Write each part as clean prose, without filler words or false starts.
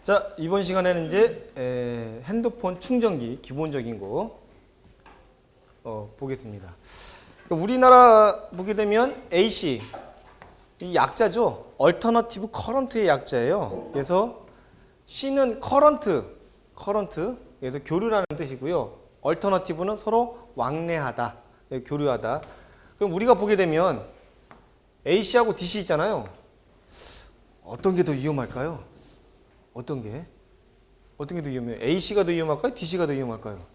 자, 이번 시간에는 이제 핸드폰 충전기 기본적인 거 보겠습니다. 우리나라 보게 되면 AC 이 약자죠. 얼터너티브 커런트의 약자예요. 그래서 C는 커런트 그래서 교류라는 뜻이고요. 얼터너티브는 서로 왕래하다, 교류하다. 그럼 우리가 보게 되면 AC하고 DC 있잖아요. 어떤 게 더 위험할까요? 어떤 게 더 위험해요? AC가 더 위험할까요? DC가 더 위험할까요?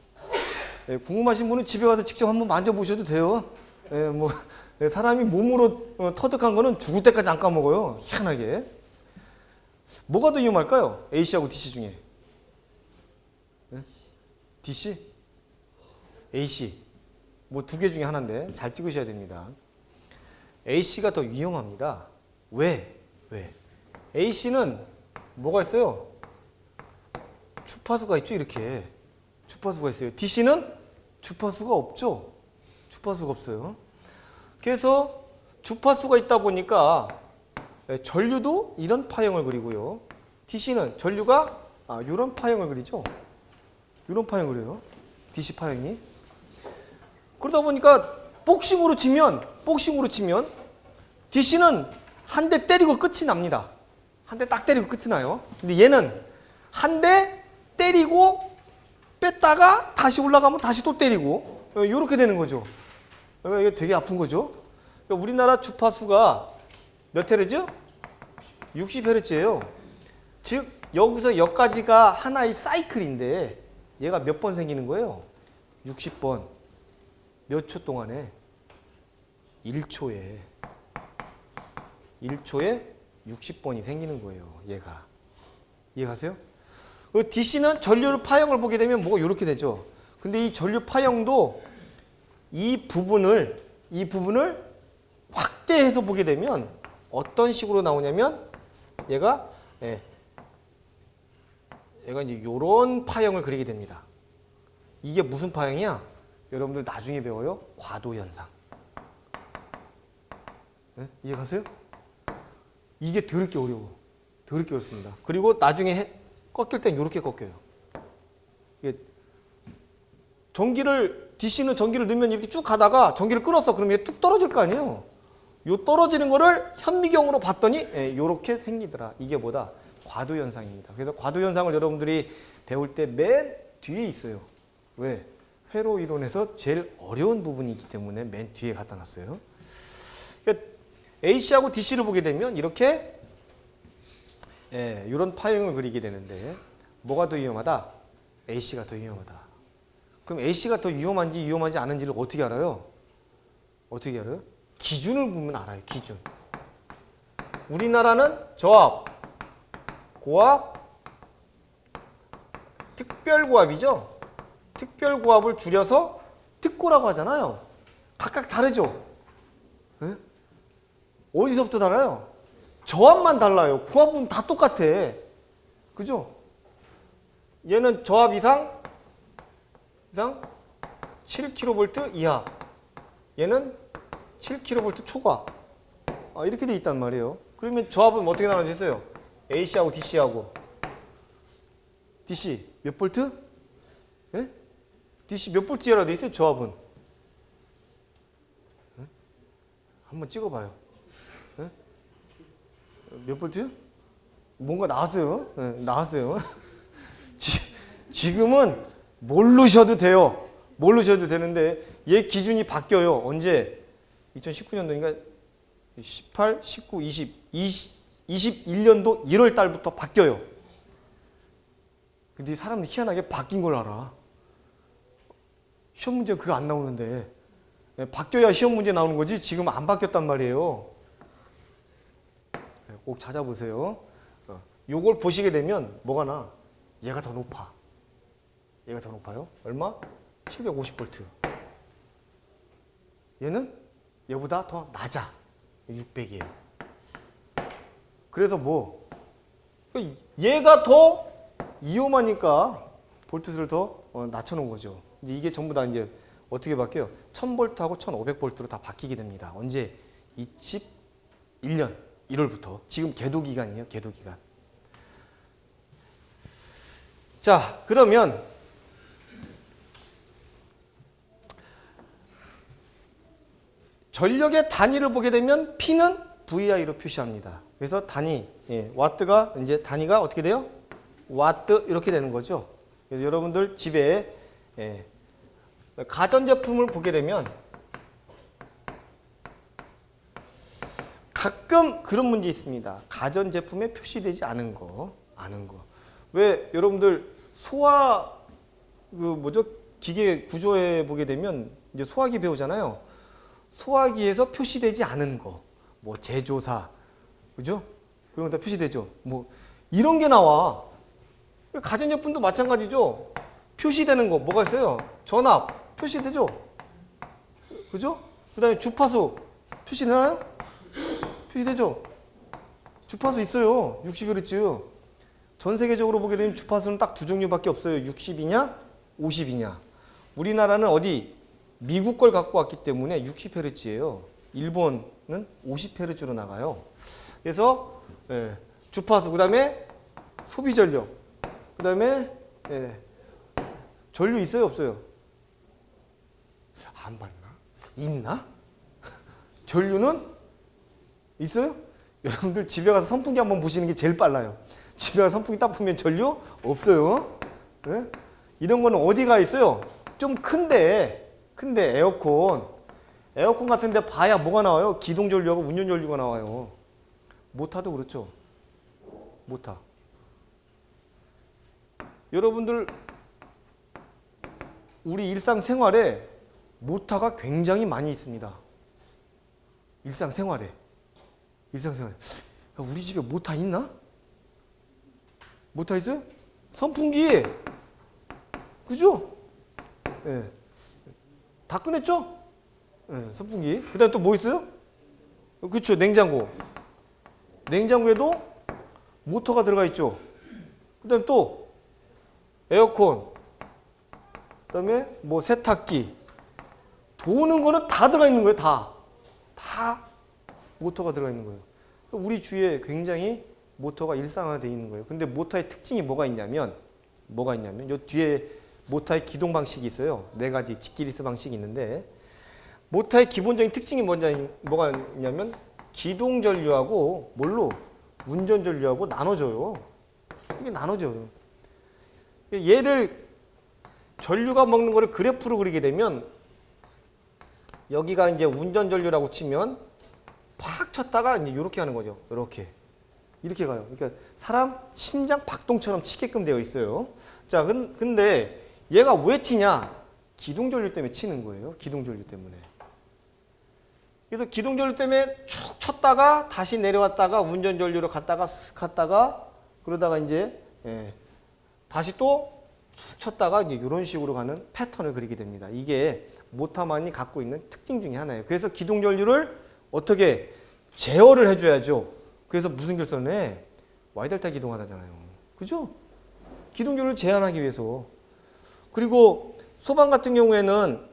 궁금하신 분은 집에 가서 직접 한번 만져보셔도 돼요. 사람이 몸으로 터득한 거는 죽을 때까지 안 까먹어요. 희한하게. 뭐가 더 위험할까요? AC하고 DC 중에. DC? AC. 뭐 두 개 중에 하나인데 잘 찍으셔야 됩니다. AC가 더 위험합니다. 왜? AC는 뭐가 있어요? 주파수가 있죠, 이렇게. 주파수가 있어요. DC는 주파수가 없죠. 주파수가 없어요. 그래서 주파수가 있다 보니까 전류도 이런 파형을 그리고요. DC는 전류가 이런 파형을 그리죠. 이런 파형을 그려요. DC 파형이. 그러다 보니까 복싱으로 치면 DC는 한 대 때리고 끝이 납니다. 한 대 딱 때리고 끝이 나요. 근데 얘는 한 대 때리고 뺐다가 다시 올라가면 다시 또 때리고 이렇게 되는 거죠. 이게 되게 아픈 거죠. 우리나라 주파수가 몇 헤르츠? 60Hz예요. 즉 여기서 여기까지가 하나의 사이클인데 얘가 몇 번 생기는 거예요? 60번. 몇 초 동안에? 1초에 60번이 생기는 거예요. 얘가. 이해가세요? DC는 전류 파형을 보게 되면 뭐가 이렇게 되죠. 근데 이 전류 파형도 이 부분을 확대해서 보게 되면 어떤 식으로 나오냐면 얘가 이제 이런 파형을 그리게 됩니다. 이게 무슨 파형이야? 여러분들 나중에 배워요. 과도 현상. 이해가세요? 이게 더럽게 어려워. 더럽게 어렵습니다. 그리고 나중에 꺾일 땐 이렇게 꺾여요. 이게 DC는 전기를 넣으면 이렇게 쭉 가다가 전기를 끊었어. 그러면 얘 뚝 떨어질 거 아니에요. 요 떨어지는 거를 현미경으로 봤더니 이렇게 생기더라. 이게 뭐다? 과도 현상입니다. 그래서 과도 현상을 여러분들이 배울 때 맨 뒤에 있어요. 왜? 회로 이론에서 제일 어려운 부분이기 때문에 맨 뒤에 갖다 놨어요. 그러니까 AC하고 DC를 보게 되면 이렇게 이런 파형을 그리게 되는데 뭐가 더 위험하다? AC가 더 위험하다. 그럼 AC가 더 위험한지 않은지를 어떻게 알아요? 기준을 보면 알아요. 기준. 우리나라는 저압, 고압, 특별고압이죠. 특별고압을 줄여서 특고라고 하잖아요. 각각 다르죠. 어디서부터 달라요? 저압만 달라요. 고압은 다 똑같아. 그죠? 얘는 저압 이상 7kV 이하. 얘는 7kV 초과. 이렇게 돼 있단 말이에요. 그러면 저압은 어떻게 나눠져 있어요? AC하고 DC하고. DC 몇 볼트? DC 몇 볼트라도 돼 있어요? 저압은. 한번 찍어봐요. 몇 볼트요? 뭔가 나왔어요. 나왔어요. 지금은 모르셔도 돼요. 모르셔도 되는데 얘 기준이 바뀌어요. 언제? 2019년도인가? 18, 19, 20, 21년도 1월 달부터 바뀌어요. 근데 사람들이 희한하게 바뀐 걸 알아. 시험 문제 그거 안 나오는데. 바뀌어야 시험 문제 나오는 거지 지금 안 바뀌었단 말이에요. 꼭 찾아보세요. 요걸 보시게 되면 뭐가 나? 얘가 더 높아. 얘가 더 높아요. 얼마? 750V. 얘는 얘보다 더 낮아. 600이에요. 그래서 얘가 더 위험하니까 볼트수를 더 낮춰놓은 거죠. 이게 전부 다 이제 어떻게 바뀌어요? 1000V하고 1500V로 다 바뀌게 됩니다. 언제? 21년 1월부터. 지금 계도 기간이에요. 계도 기간. 자, 그러면 전력의 단위를 보게 되면 P는 VI로 표시합니다. 그래서 단위, 와트가 이제 단위가 어떻게 돼요? 와트 이렇게 되는 거죠. 그래서 여러분들 집에 가전제품을 보게 되면 가끔 그런 문제 있습니다. 가전제품에 표시되지 않은 거. 왜 여러분들 소화 기계 구조에 보게 되면 이제 소화기 배우잖아요. 소화기에서 표시되지 않은 거, 뭐 제조사, 그죠? 그런 거 다 표시되죠. 뭐 이런 게 나와. 가전제품도 마찬가지죠. 표시되는 거 뭐가 있어요? 전압 표시되죠. 그죠? 그다음에 주파수 표시되나요? 표시되죠. 주파수 있어요. 60Hz. 전 세계적으로 보게 되면 주파수는 딱 두 종류밖에 없어요. 60이냐, 50이냐. 우리나라는 어디 미국 걸 갖고 왔기 때문에 60Hz예요. 일본은 50Hz로 나가요. 그래서 주파수, 그다음에 소비 전력, 그다음에 전류 있어요, 없어요? 안 봤나? 있나? 전류는 있어요? 여러분들 집에 가서 선풍기 한번 보시는 게 제일 빨라요. 집에 가서 선풍기 딱 보면 전류 없어요. 네? 이런 거는 어디가 있어요? 좀 큰데 에어컨 같은 데 봐야 뭐가 나와요? 기동 전류하고 운전 전류가 나와요. 모터도 그렇죠. 모터. 여러분들 우리 일상생활에 모터가 굉장히 많이 있습니다. 일상생활에. 우리 집에 모터 있나? 모터 있어요? 선풍기. 그죠? 예. 다 꺼냈죠? 예, 선풍기. 그 다음에 또 뭐 있어요? 그쵸, 냉장고. 냉장고에도 모터가 들어가 있죠. 그 다음에 또 에어컨. 그 다음에 뭐 세탁기. 도는 거는 다 들어가 있는 거예요, 다 모터가 들어가 있는 거예요. 우리 주위에 굉장히 모터가 일상화되어 있는 거예요. 근데 모터의 특징이 뭐가 있냐면 요 뒤에 모터의 기동 방식이 있어요. 4가지 직기리스 방식이 있는데 모터의 기본적인 특징이 뭐가 있냐면 기동 전류하고 운전 전류하고 나눠져요. 이게 나눠져요. 얘를 전류가 먹는 거를 그래프로 그리게 되면 여기가 이제 운전 전류라고 치면 팍 쳤다가 이제 이렇게 하는 거죠. 이렇게 가요. 그러니까 사람 심장 박동처럼 치게끔 되어 있어요. 자, 근데 얘가 왜 치냐? 기동 전류 때문에 치는 거예요. 기동 전류 때문에. 그래서 기동 전류 때문에 쭉 쳤다가 다시 내려왔다가 운전 전류로 갔다가 그러다가 이제 다시 또 쭉 쳤다가 이제 이런 식으로 가는 패턴을 그리게 됩니다. 이게 모터만이 갖고 있는 특징 중에 하나예요. 그래서 기동 전류를 어떻게 제어를 해줘야죠. 그래서 무슨 결선을 해? Y델타 기동하다잖아요. 그죠? 기동 전류를 제한하기 위해서. 그리고 소방 같은 경우에는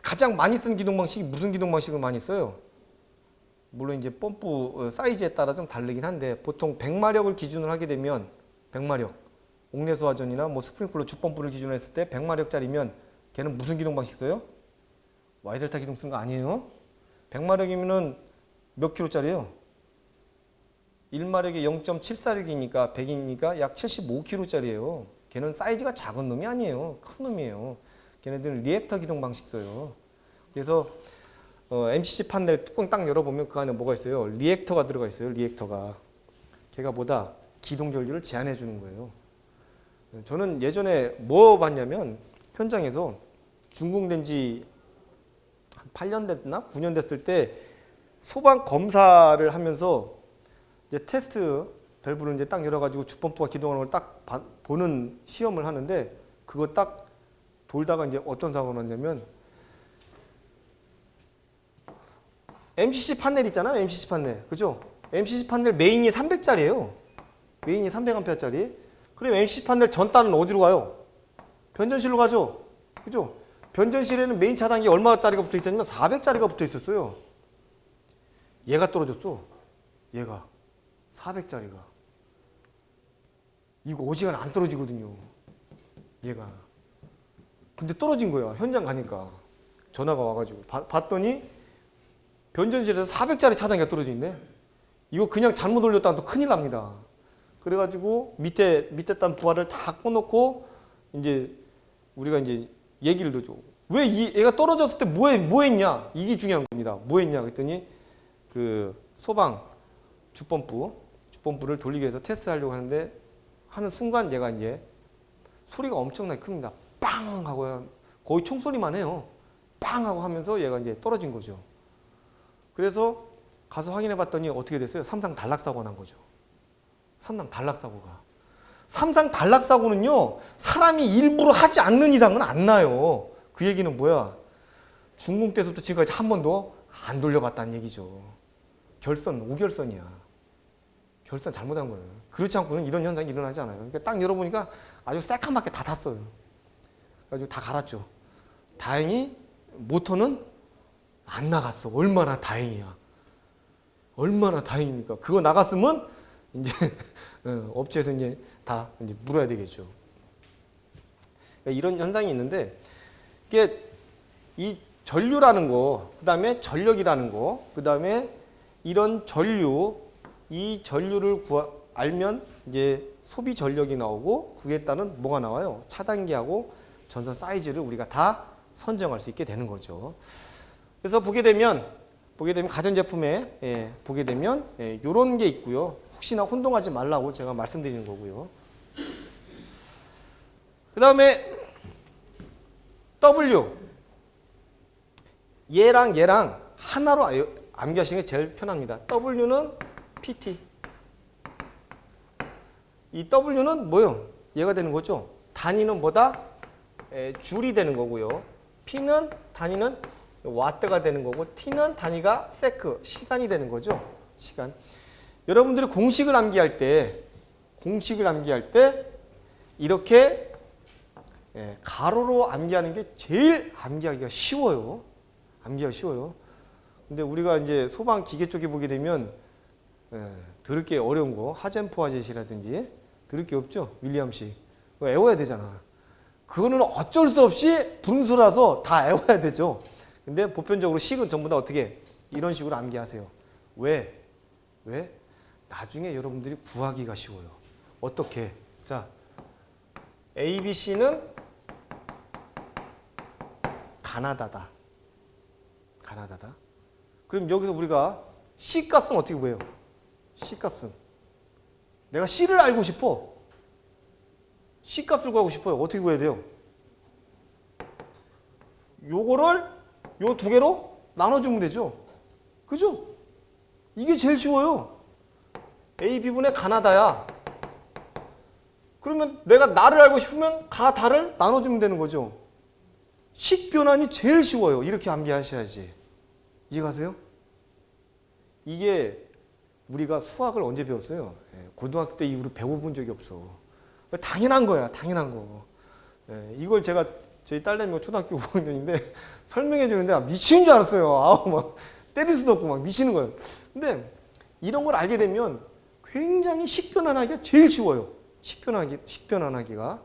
가장 많이 쓰는 기동 방식이 무슨 기동 방식을 많이 써요? 물론 이제 펌프 사이즈에 따라 좀 다르긴 한데 보통 100마력을 기준으로 하게 되면 100마력 옥내소화전이나 뭐 스프링클러 주펌프를 기준으로 했을 때 100마력짜리면 걔는 무슨 기동 방식 써요? Y델타 기동 쓴 거 아니에요? 100마력이면은 몇 킬로짜리예요? 1마력에 0.74력이니까 100이니까 약 75kg짜리예요. 걔는 사이즈가 작은 놈이 아니에요. 큰 놈이에요. 걔네들은 리액터 기동 방식 써요. 그래서 MCC 판넬 뚜껑 딱 열어보면 그 안에 뭐가 있어요? 리액터가 들어가 있어요. 리액터가. 걔가 뭐다? 기동 전류를 제한해 주는 거예요. 저는 예전에 뭐 봤냐면 현장에서 준공된 지 한 8년 됐나? 9년 됐을 때 소방 검사를 하면서 이제 테스트 밸브를 이제 딱 열어가지고 주펌프가 기동하는 걸 딱 보는 시험을 하는데 그거 딱 돌다가 이제 어떤 사고가 났냐면 MCC 판넬 있잖아요. MCC 판넬. 그죠? MCC 판넬 메인이 300짜리예요. 메인이 300A짜리. 그럼 MCC 판넬 전단은 어디로 가요? 변전실로 가죠. 그죠? 변전실에는 메인 차단기 얼마짜리가 붙어 있었냐면 400짜리가 붙어 있었어요. 얘가 떨어졌어. 얘가 400짜리가. 이거 어지간히 안 떨어지거든요. 얘가. 근데 떨어진 거야. 현장 가니까. 전화가 와가지고. 봤더니 변전실에서 400짜리 차단기가 떨어져 있네. 이거 그냥 잘못 올렸다가 또 큰일 납니다. 그래가지고 밑에 단 부하를 다 꺼놓고 이제 우리가 이제 얘기를 하죠. 왜 얘가 떨어졌을 때 뭐 했냐? 이게 중요한 겁니다. 뭐 했냐? 그랬더니 그 소방 주펌프를 돌리기 위해서 테스트를 하려고 하는데 하는 순간 얘가 이제 소리가 엄청나게 큽니다. 빵 하고 거의 총소리만 해요. 빵 하고 하면서 얘가 이제 떨어진 거죠. 그래서 가서 확인해 봤더니 어떻게 됐어요? 삼상 단락사고가 난 거죠. 삼상 단락사고가. 삼상 단락사고는요, 사람이 일부러 하지 않는 이상은 안 나요. 그 얘기는 뭐야? 중공 때부터 지금까지 한 번도 안 돌려봤다는 얘기죠. 결선, 오결선이야. 결선 잘못한 거예요. 그렇지 않고는 이런 현상이 일어나지 않아요. 그러니까 딱 열어보니까 아주 새까맣게 다 탔어요. 그래가지고 다 갈았죠. 다행히 모터는 안 나갔어. 얼마나 다행이야. 얼마나 다행입니까? 그거 나갔으면 이제 업체에서 이제 다 이제 물어야 되겠죠. 그러니까 이런 현상이 있는데 이게 이 전류라는 거, 그 다음에 전력이라는 거, 그 다음에 이런 전류, 이 전류를 알면 이제 소비 전력이 나오고 그에 따른 뭐가 나와요? 차단기하고 전선 사이즈를 우리가 다 선정할 수 있게 되는 거죠. 그래서 보게 되면 가전제품에 보게 되면 이런 게 있고요. 혹시나 혼동하지 말라고 제가 말씀드리는 거고요. 그 다음에 W, 얘랑 하나로 암기하시는 게 제일 편합니다. W는 PT. 이 W는 뭐요? 얘가 되는 거죠. 단위는 뭐다? 줄이 되는 거고요. P는 단위는 와트가 되는 거고, T는 단위가 세크, 시간이 되는 거죠. 시간. 여러분들이 공식을 암기할 때 이렇게 가로로 암기하는 게 제일 암기하기가 쉬워요. 근데 우리가 이제 소방 기계 쪽에 보게 되면 들을 게 어려운 거, 하젠포화젯이라든지 들을 게 없죠. 윌리엄식. 그거 외워야 되잖아. 그거는 어쩔 수 없이 분수라서 다 외워야 되죠. 근데 보편적으로 식은 전부 다 어떻게 이런 식으로 암기하세요. 왜? 나중에 여러분들이 구하기가 쉬워요. 어떻게? 자, ABC는 가나다다. 그럼 여기서 우리가 C 값은 어떻게 구해요? C 값은 내가 C를 알고 싶어. C 값을 구하고 싶어요. 어떻게 구해야 돼요? 요거를 요 두 개로 나눠주면 되죠. 그죠? 이게 제일 쉬워요. A, B분의 가나다야. 그러면 내가 나를 알고 싶으면 다를 나눠주면 되는 거죠. 식 변환이 제일 쉬워요. 이렇게 암기하셔야지. 이해가세요? 이게 우리가 수학을 언제 배웠어요? 고등학교 때 이후로 배워본 적이 없어. 당연한 거야. 당연한 거. 이걸 제가 저희 딸내미가 초등학교 5학년인데 설명해 주는데 미치는 줄 알았어요. 아우 막 때릴 수도 없고 막 미치는 거예요. 근데 이런 걸 알게 되면 굉장히 식변환하기가 제일 쉬워요. 식변환하기가.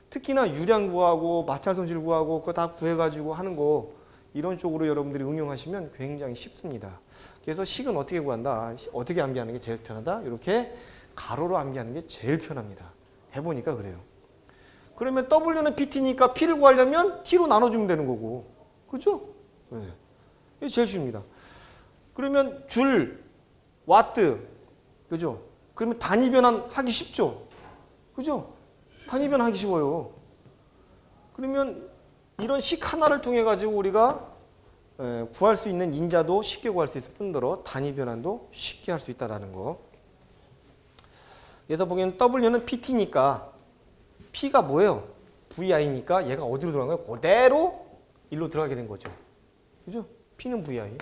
특히나 유량 구하고 마찰 손실 구하고 그거 다 구해가지고 하는 거 이런 쪽으로 여러분들이 응용하시면 굉장히 쉽습니다. 그래서 식은 어떻게 구한다? 어떻게 암기하는 게 제일 편하다? 이렇게 가로로 암기하는 게 제일 편합니다. 해보니까 그래요. 그러면 W는 PT니까 P를 구하려면 T로 나눠주면 되는 거고. 그죠? 네. 이게 제일 쉽습니다. 그러면 줄, 와트. 그죠? 그러면 단위 변환하기 쉽죠? 그죠? 단위 변환하기 쉬워요. 그러면 이런 식 하나를 통해 가지고 우리가 구할 수 있는 인자도 쉽게 구할 수 있을 뿐더러 단위 변환도 쉽게 할 수 있다는 거. 그래서 보기에는 W는 PT니까 P가 뭐예요? VI니까 얘가 어디로 들어간 거예요? 그대로 일로 들어가게 된 거죠. 그죠? P는 VI.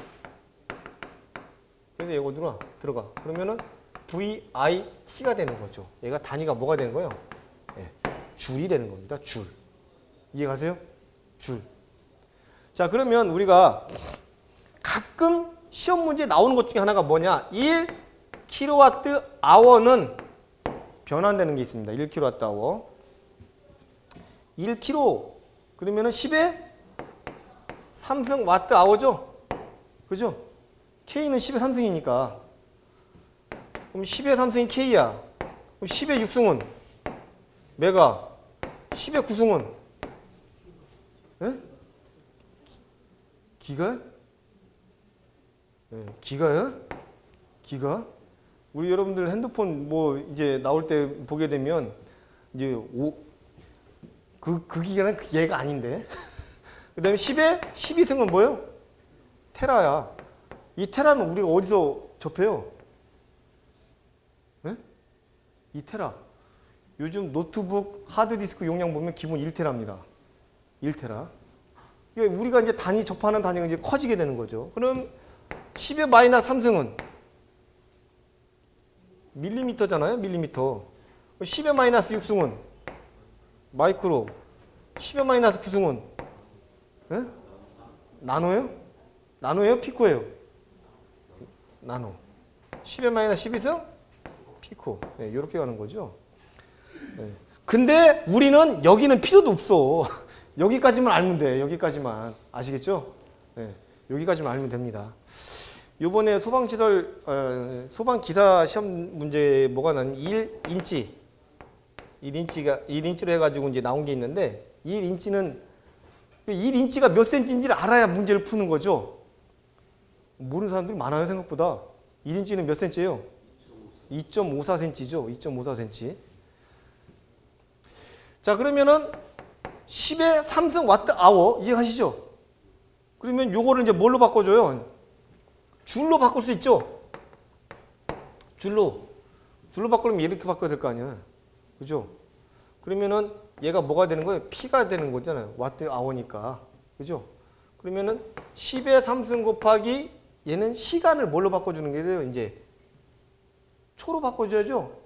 그래서 얘가 어디로 들어가? 그러면은 VIT가 되는 거죠. 얘가 단위가 뭐가 되는 거예요? 줄이 되는 겁니다. 줄. 이해가세요? 줄. 자, 그러면 우리가 가끔 시험 문제에 나오는 것 중에 하나가 뭐냐? 1kWh는 변환되는 게 있습니다. 1kWh. 1kg 그러면은 10의 3승 와트 아워죠? 그죠? K는 10의 3승이니까. 그럼 10의 3승이 K야. 그럼 10의 6승은 메가. 10의 9승은 에? 기가? 네, 기가요? 기가? 우리 여러분들 핸드폰 뭐 이제 나올 때 보게 되면 이제 그 기가는 그 얘가 아닌데. 그 다음에 10에 12승은 뭐예요? 테라야. 이 테라는 우리가 어디서 접해요? 네? 이 테라. 요즘 노트북 하드디스크 용량 보면 기본 1테라입니다. 1테라. 우리가 이제 접하는 단위가 이제 커지게 되는 거죠. 그럼 10의 마이너스 3승은 밀리미터잖아요. 밀리미터. 10의 마이너스 6승은 마이크로. 10의 마이너스 9승은 예? 나노예요? 나노예요? 피코예요? 나노. 10의 마이너스 12승? 피코. 네, 이렇게 가는 거죠. 네. 근데 우리는 여기는 필요도 없어. 여기까지만 알면 돼. 여기까지만. 아시겠죠? 네, 여기까지만 알면 됩니다. 요번에 소방시설, 소방기사 시험 문제 뭐가 나는 1인치. 1인치로 해가지고 이제 나온 게 있는데, 1인치는, 1인치가 몇 센치인지를 알아야 문제를 푸는 거죠. 모르는 사람들이 많아요, 생각보다. 1인치는 몇 센치예요? 2.54cm죠. 2.54cm. 자, 그러면은 10의 3승 와트 아워 이해하시죠? 그러면 요거를 이제 뭘로 바꿔줘요? 줄로 바꿀 수 있죠? 줄로 바꾸려면 이렇게 바꿔야 될 거 아니야. 그죠? 그러면은 얘가 뭐가 되는 거예요? P가 되는 거잖아요. 와트 아워니까. 그죠? 그러면은 10의 3승 곱하기 얘는 시간을 뭘로 바꿔주는 게 돼요? 이제 초로 바꿔줘야죠?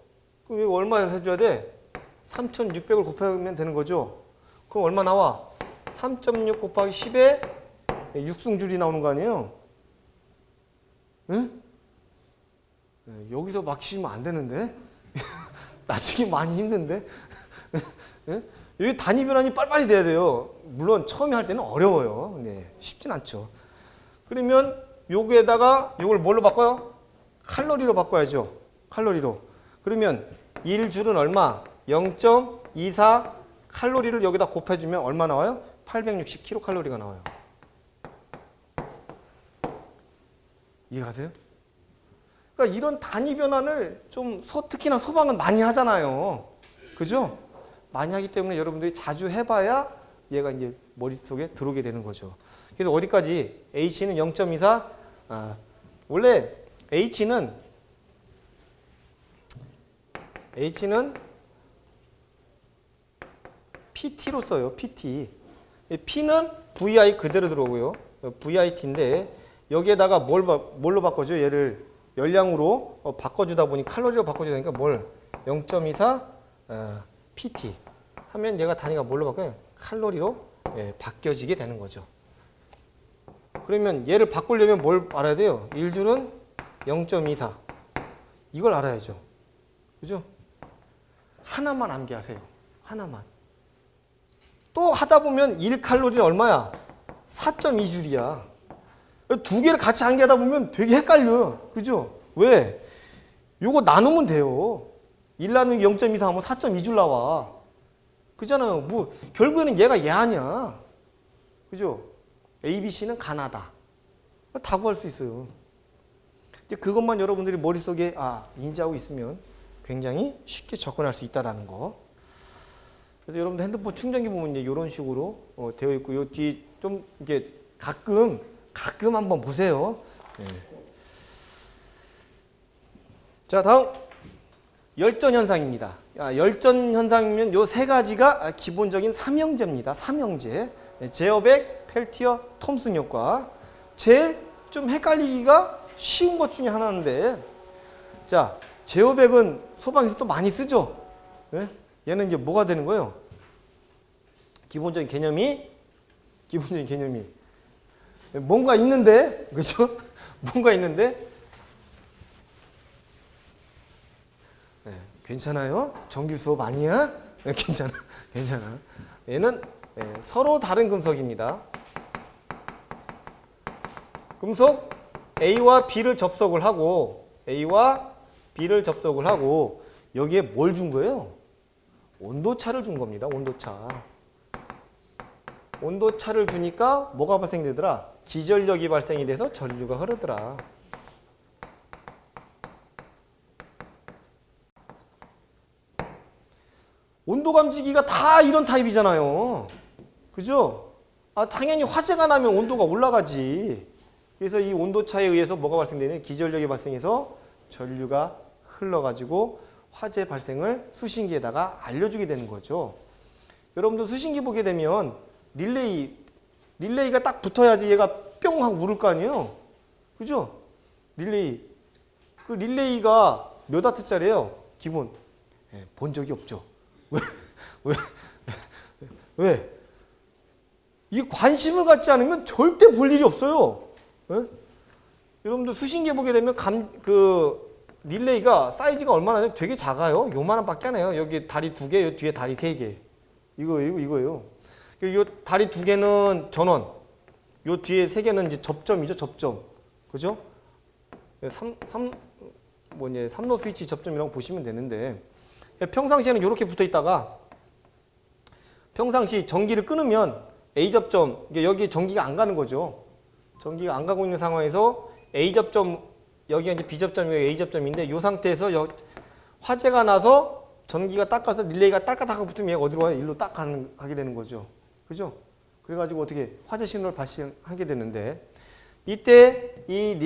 그럼 이거 얼마를 해줘야 돼? 3,600을 곱하면 되는 거죠? 그럼 얼마 나와? 3.6 곱하기 10에 6승줄이 나오는 거 아니에요? 응? 여기서 막히시면 안 되는데? 나중에 많이 힘든데? 응? 여기 단위 변환이 빨리빨리 돼야 돼요. 물론 처음에 할 때는 어려워요. 네, 쉽진 않죠. 그러면 요거에다가 요걸 뭘로 바꿔요? 칼로리로 바꿔야죠. 칼로리로. 그러면 1줄은 얼마? 0.24 칼로리를 여기다 곱해주면 얼마 나와요? 860kcal가 나와요. 이해가세요? 그러니까 이런 단위 변환을 좀 특히나 소방은 많이 하잖아요. 그죠? 많이 하기 때문에 여러분들이 자주 해봐야 얘가 이제 머릿속에 들어오게 되는 거죠. 그래서 어디까지? H는 0.24. 원래 H는 PT로 써요. PT. P는 VI 그대로 들어오고요. VIT인데 여기에다가 뭘로 바꿔줘요? 얘를 열량으로 바꿔주다 보니 칼로리로 바꿔주다 보니까 0.24 PT 하면 얘가 단위가 뭘로 바꿔요? 칼로리로 바뀌어지게 되는 거죠. 그러면 얘를 바꾸려면 뭘 알아야 돼요? 1줄은 0.24 이걸 알아야죠. 그죠? 하나만 암기하세요. 하나만. 또 하다 보면 1칼로리는 얼마야? 4.2줄이야. 두 개를 같이 암기하다 보면 되게 헷갈려요. 그죠? 왜? 요거 나누면 돼요. 1 나누기 0.24 하면 4.2줄 나와. 그잖아요. 뭐 결국에는 얘가 얘 아니야. 그죠? A, B, C는 가나다. 다 구할 수 있어요. 이제 그것만 여러분들이 머릿속에 인지하고 있으면 굉장히 쉽게 접근할 수 있다라는 거. 그래서 여러분들 핸드폰 충전기 보면 이제 이런 식으로 되어 있고, 요 뒤 좀 이게 가끔 한번 보세요. 네. 자, 다음 열전 현상입니다. 열전 현상이면 요 세 가지가 기본적인 삼형제입니다. 삼형제. 제어백, 펠티어, 톰슨 효과. 제일 좀 헷갈리기가 쉬운 것 중에 하나인데, 자, 제어백은 소방에서 또 많이 쓰죠. 네? 얘는 이제 뭐가 되는 거예요? 기본적인 개념이 뭔가 있는데, 그죠? 뭔가 있는데, 괜찮아요? 정규 수업 아니야? 괜찮아. 괜찮아. 얘는 서로 다른 금속입니다. 금속 A와 B를 접속을 하고 여기에 뭘 준 거예요? 온도차를 준 겁니다. 온도차를 주니까 뭐가 발생되더라? 기전력이 발생이 돼서 전류가 흐르더라. 온도 감지기가 다 이런 타입이잖아요. 그죠? 당연히 화재가 나면 온도가 올라가지. 그래서 이 온도차에 의해서 뭐가 발생되냐? 기전력이 발생해서 전류가 흘러가지고 화재 발생을 수신기에다가 알려주게 되는 거죠. 여러분들 수신기 보게 되면 릴레이가 딱 붙어야지 얘가 뿅 하고 누를 거 아니에요. 그죠? 릴레이. 그 릴레이가 몇 와트짜리예요? 기본. 본 적이 없죠. 왜? 이 관심을 갖지 않으면 절대 볼 일이 없어요. 여러분들 수신기에 보게 되면 릴레이가 사이즈가 얼마나 돼요? 되게 작아요. 요만한 밖에 안 해요. 여기 다리 2개, 요 뒤에 다리 3개. 이거예요. 요 다리 2개는 전원, 요 뒤에 3개는 이제 접점이죠, 접점. 그죠? 3로 스위치 접점이라고 보시면 되는데, 평상시에는 이렇게 붙어 있다가, 평상시 전기를 끊으면 A 접점, 여기 전기가 안 가는 거죠. 전기가 안 가고 있는 상황에서 A 접점, 여기가 이제 B 접점이고 A 접점인데, 이 상태에서 화재가 나서 전기가 딱 가서 릴레이가 딸깍하고 붙으면 얘가 어디로 가요? 일로 딱 가게 되는 거죠. 그죠? 그래가지고 어떻게 화재 신호를 발생하게 되는데, 이때 이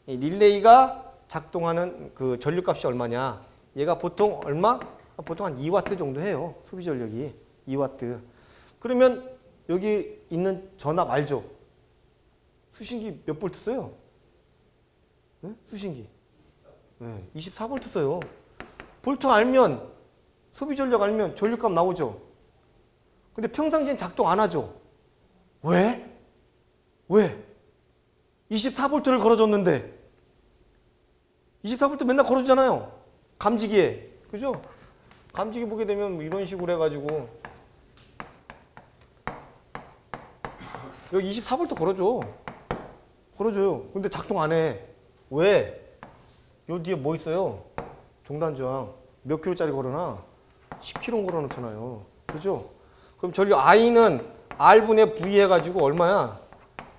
릴레이가 작동하는 그 전류값이 얼마냐? 얘가 보통 얼마? 보통 한 2와트 정도 해요. 소비 전력이 2와트. 그러면 여기 있는 전압 알죠? 수신기 몇 볼트 써요? 네? 수신기 24볼트 써요. 볼트 알면, 소비 전력 알면 전류값 나오죠. 근데 평상시엔 작동 안 하죠. 왜? 24볼트를 걸어줬는데 24볼트 맨날 걸어주잖아요. 감지기에. 그죠? 감지기 보게 되면 뭐 이런 식으로 해가지고 여기 24볼트 걸어줘요. 근데 작동 안 해. 왜? 요 뒤에 뭐 있어요? 종단저항. 몇 킬로짜리 걸어놔? 10kg 걸어놓잖아요. 그죠? 그럼 전류 I는 R분의 V 해가지고 얼마야?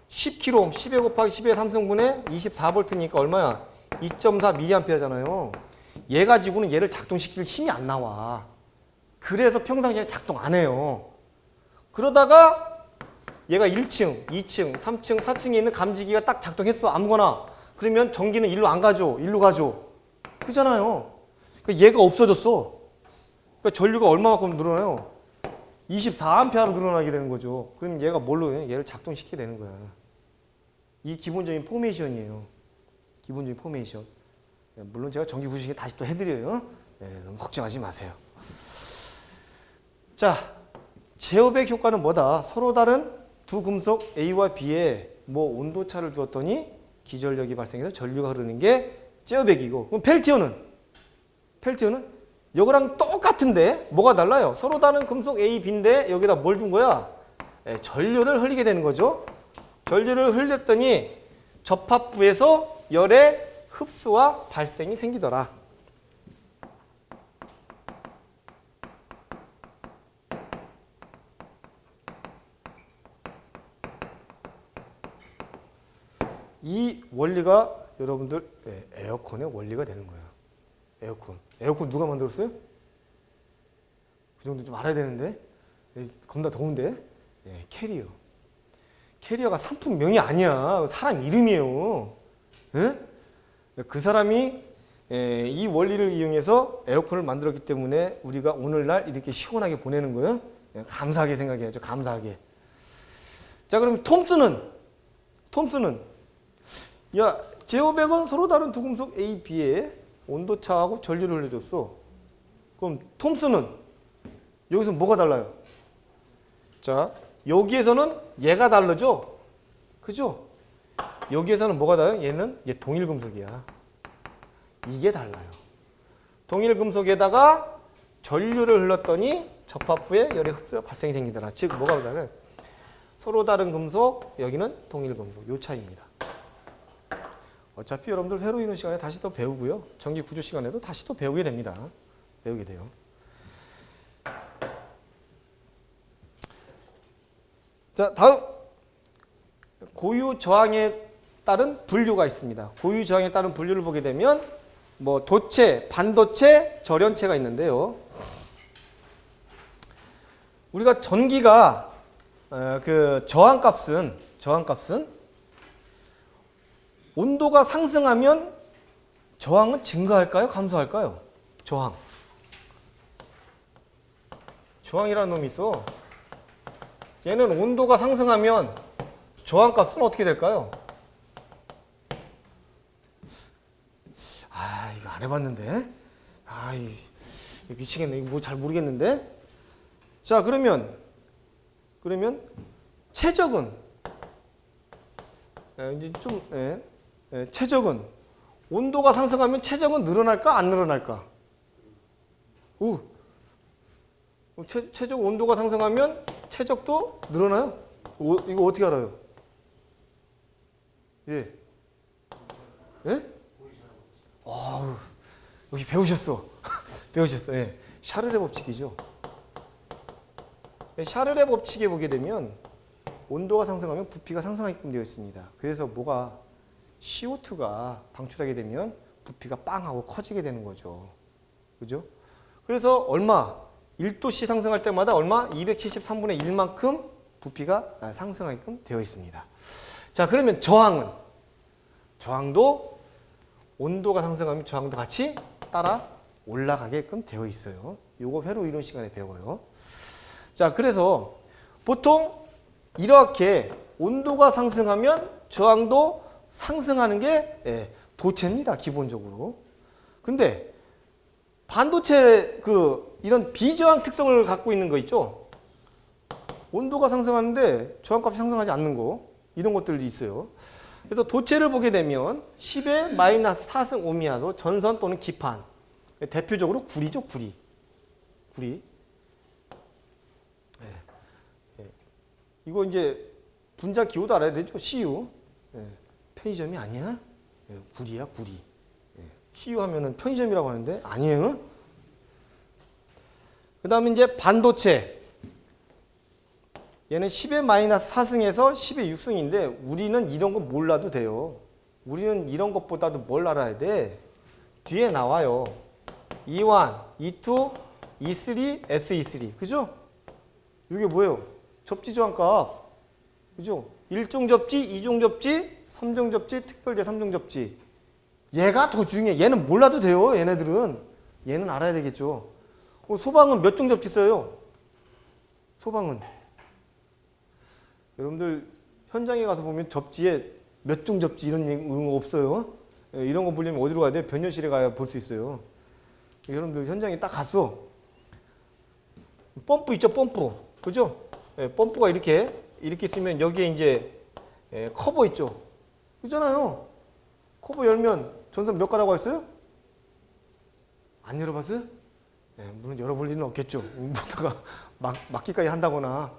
10kg, 10에 곱하기 10의 3승분의 24V니까 얼마야? 2.4mA잖아요. 얘 가지고는 얘를 작동시킬 힘이 안 나와. 그래서 평상시에 작동 안 해요. 그러다가 얘가 1층, 2층, 3층, 4층에 있는 감지기가 딱 작동했어. 아무거나. 그러면 전기는 일로 안 가죠. 일로 가죠. 그잖아요. 그러니까 얘가 없어졌어. 그러니까 전류가 얼마만큼 늘어나요? 24A로 늘어나게 되는 거죠. 그럼 얘가 뭘로 해요? 얘를 작동시키게 되는 거야. 이 기본적인 포메이션이에요. 기본적인 포메이션. 물론 제가 정기 구식에 다시 또 해드려요. 너무 걱정하지 마세요. 자, 제어백 효과는 뭐다? 서로 다른 두 금속 A와 B에 뭐 온도차를 주었더니 기전력이 발생해서 전류가 흐르는 게 제어백이고, 그럼 펠티어는 이거랑 똑같은데 뭐가 달라요? 서로 다른 금속 A, B인데 여기다 뭘 준 거야? 전류를 흘리게 되는 거죠. 전류를 흘렸더니 접합부에서 열의 흡수와 발생이 생기더라. 이 원리가 여러분들 에어컨의 원리가 되는 거예요. 에어컨 누가 만들었어요? 그 정도 좀 알아야 되는데. 겁나 더운데. 캐리어가 상품명이 아니야. 사람 이름이에요. 그 사람이 이 원리를 이용해서 에어컨을 만들었기 때문에 우리가 오늘날 이렇게 시원하게 보내는 거예요. 감사하게 생각해야죠. 감사하게. 자, 그럼 톰슨은 제어백은 서로 다른 두 금속 A, B에 온도차하고 전류를 흘려줬어. 그럼 톰슨은 여기서 뭐가 달라요? 자, 여기에서는 얘가 다르죠? 그죠? 여기에서는 뭐가 달라요? 얘 동일 금속이야. 이게 달라요. 동일 금속에다가 전류를 흘렀더니 접합부에 열의 흡수가 발생이 생기더라. 즉 뭐가 보다는 서로 다른 금속, 여기는 동일 금속. 요 차이입니다. 어차피 여러분들 회로 이론 시간에 다시 또 배우고요. 전기 구조 시간에도 다시 또 배우게 됩니다. 배우게 돼요. 자, 다음 고유 저항에 따른 분류가 있습니다. 고유 저항에 따른 분류를 보게 되면 뭐 도체, 반도체, 절연체가 있는데요. 우리가 전기가 그 저항값은 온도가 상승하면 저항은 증가할까요? 감소할까요? 저항이라는 놈이 있어. 얘는 온도가 상승하면 저항값은 어떻게 될까요? 이거 안 해봤는데. 이거 미치겠네. 이거 뭐 잘 모르겠는데. 자, 그러면 최적은 이제 좀 최적은 온도가 상승하면 최적은 늘어날까 안 늘어날까? 최적 온도가 상승하면 최적도 늘어나요? 이거 어떻게 알아요? 예? 여기 배우셨어. 배우셨어. 예. 샤를의 법칙이죠. 샤를의 법칙에 보게 되면 온도가 상승하면 부피가 상승하게끔 되어 있습니다. 그래서 뭐가 CO2가 방출하게 되면 부피가 빵 하고 커지게 되는 거죠. 그죠? 그래서 얼마? 1도씨 상승할 때마다 얼마? 273분의 1만큼 부피가 상승하게끔 되어 있습니다. 자, 그러면 저항도 온도가 상승하면 저항도 같이 따라 올라가게끔 되어 있어요. 요거 회로 이론 시간에 배워요. 자, 그래서 보통 이렇게 온도가 상승하면 저항도 상승하는 게 도체입니다. 기본적으로. 근데 반도체 이런 비저항 특성을 갖고 있는 거 있죠. 온도가 상승하는데 저항값이 상승하지 않는 거, 이런 것들이 있어요. 그래서 도체를 보게 되면 10의 마이너스 4승 오미야도 전선 또는 기판, 대표적으로 구리죠. 구리. 이거 이제 분자 기호도 알아야 되죠. CU. 편의점이 아니야? 구리야, 구리. CU 하면은 편의점이라고 하는데 아니에요. 그 다음에 이제 반도체. 얘는 10의 마이너스 4승에서 10의 6승인데 우리는 이런 거 몰라도 돼요. 우리는 이런 것보다도 뭘 알아야 돼? 뒤에 나와요. E1, E2, E3, SE3. 그죠? 이게 뭐예요? 접지 저항값. 그죠? 1종 접지, 2종 접지, 3종 접지, 특별제 3종 접지. 얘가 더 중요해. 얘는 몰라도 돼요. 얘네들은. 얘는 알아야 되겠죠. 소방은 몇 종 접지 써요? 소방은. 여러분들 현장에 가서 보면 접지에 몇 종 접지 이런 거 없어요. 이런 거 보려면 어디로 가야 돼? 변열실에 가야 볼 수 있어요. 여러분들 현장에 딱 갔어. 펌프 있죠, 펌프. 그죠? 펌프가 이렇게 있으면 여기에 이제 커버 있죠. 그잖아요. 커버 열면 전선 몇 가닥 와 있어요? 안 열어봤어요? 물론 열어볼 일은 없겠죠. 보다가 막기까지 한다거나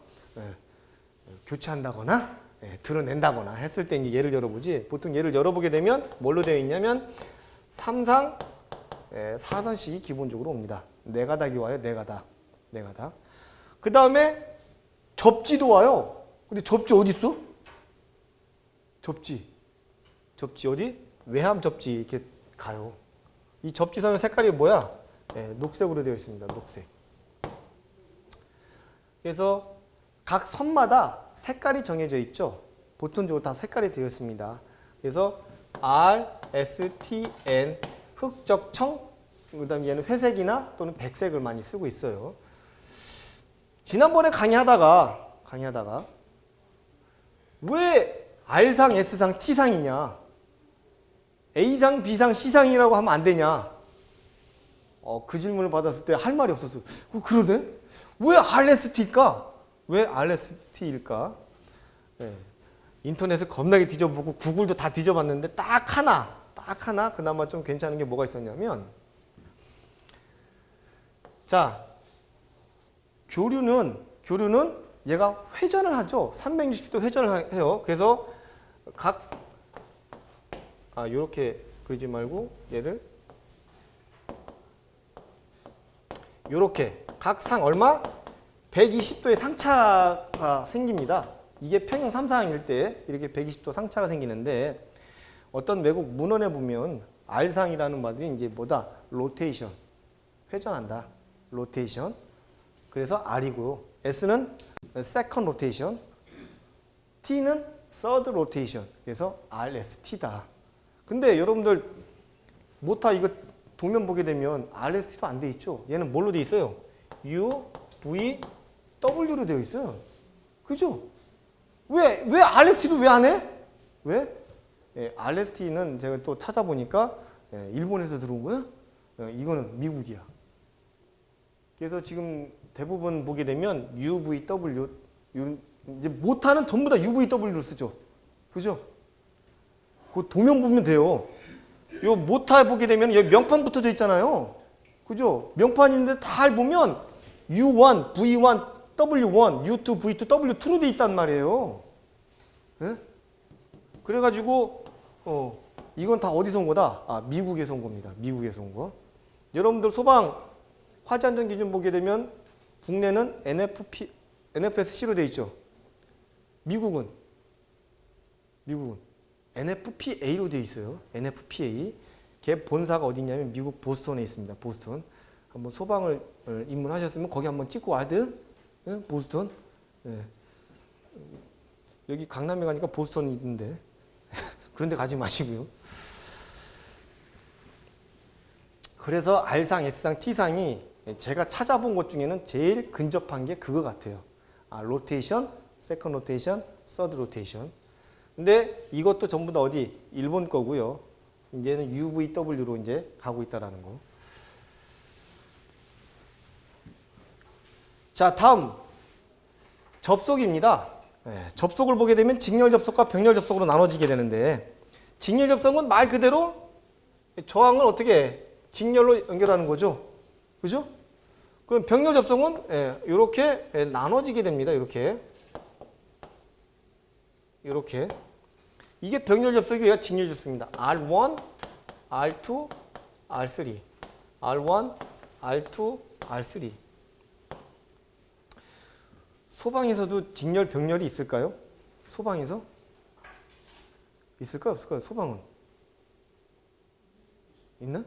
교체한다거나 드러낸다거나 했을 때 이제 얘를 열어보지. 보통 얘를 열어보게 되면 뭘로 되어 있냐면 3상 4선씩이 기본적으로 옵니다. 4가닥이 와요. 4가닥. 그 다음에 접지도 와요. 근데 접지 어디 있어? 접지 어디? 외함 접지 이렇게 가요. 이 접지선의 색깔이 뭐야? 녹색으로 되어 있습니다. 녹색. 그래서 각 선마다 색깔이 정해져 있죠. 보통적으로 다 색깔이 되어 있습니다. 그래서 R, S, T, N 흑적청, 그 다음에 얘는 회색이나 또는 백색을 많이 쓰고 있어요. 지난번에 강의하다가 왜 R상, S상, T상이냐? A상, B상, C상이라고 하면 안 되냐? 그 질문을 받았을 때 할 말이 없었어요. 그러네? 왜 RST일까? 왜 RST일까? 인터넷을 겁나게 뒤져보고 구글도 다 뒤져봤는데 딱 하나 그나마 좀 괜찮은 게 뭐가 있었냐면 자, 교류는 얘가 회전을 하죠. 360도 회전을 해요. 그래서 요렇게 그리지 말고 얘를 요렇게 각상 얼마? 120도의 상차가 생깁니다. 이게 평형 3사항일 때 이렇게 120도 상차가 생기는데 어떤 외국 문헌에 보면 R상이라는 말이 이제 뭐다? 로테이션. 회전한다. 로테이션. 그래서 R이고 S는 세컨드 로테이션. T는 서드 로테이션. 그래서 RST다. 근데 여러분들 모타 이거 도면 보게 되면 RST로 안 돼 있죠? 얘는 뭘로 돼 있어요? U, V, W로 되어 있어요. 그죠? 왜 RST로 왜 안 해? 왜? RST는 제가 또 찾아보니까 일본에서 들어온 거야? 이거는 미국이야. 그래서 지금 대부분 보게 되면 UVW, 이제 모타는 전부 다 UVW로 쓰죠. 그죠? 그 도면 보면 돼요. 요 모타 보게 되면 여기 명판 붙어져 있잖아요. 그죠? 명판인데 다 보면 U1, V1, W1, U2, V2, W2로 돼 있단 말이에요. 네? 그래가지고 이건 다 어디서 온 거다? 미국에서 온 겁니다. 미국에서 온 거. 여러분들 소방 화재 안전 기준 보게 되면 국내는 NFSC로 돼 있죠. 미국은 NFPA로 돼 있어요. NFPA. 걔 본사가 어디 있냐면 미국 보스턴에 있습니다. 보스턴. 한번 소방을 입문하셨으면 거기 한번 찍고 와들. 네? 보스턴. 네. 여기 강남에 가니까 보스턴이 있는데 그런데 가지 마시고요. 그래서 R상, S상, T상이 제가 찾아본 것 중에는 제일 근접한 게 그거 같아요. 로테이션, 세컨드 로테이션, 서드 로테이션. 근데 이것도 전부 다 어디? 일본 거고요. 이제는 UVW로 이제 가고 있다라는 거. 자, 다음 접속입니다. 접속을 보게 되면 직렬 접속과 병렬 접속으로 나눠지게 되는데 직렬 접속은 말 그대로 저항을 어떻게 직렬로 연결하는 거죠. 그죠? 그럼 병렬 접속은 이렇게 나눠지게 됩니다. 이렇게. 이게 병렬 접속이에요. 직렬 접속입니다. R1, R2, R3. R1, R2, R3. 소방에서도 직렬, 병렬이 있을까요? 소방에서? 있을까요? 없을까요? 소방은? 있나?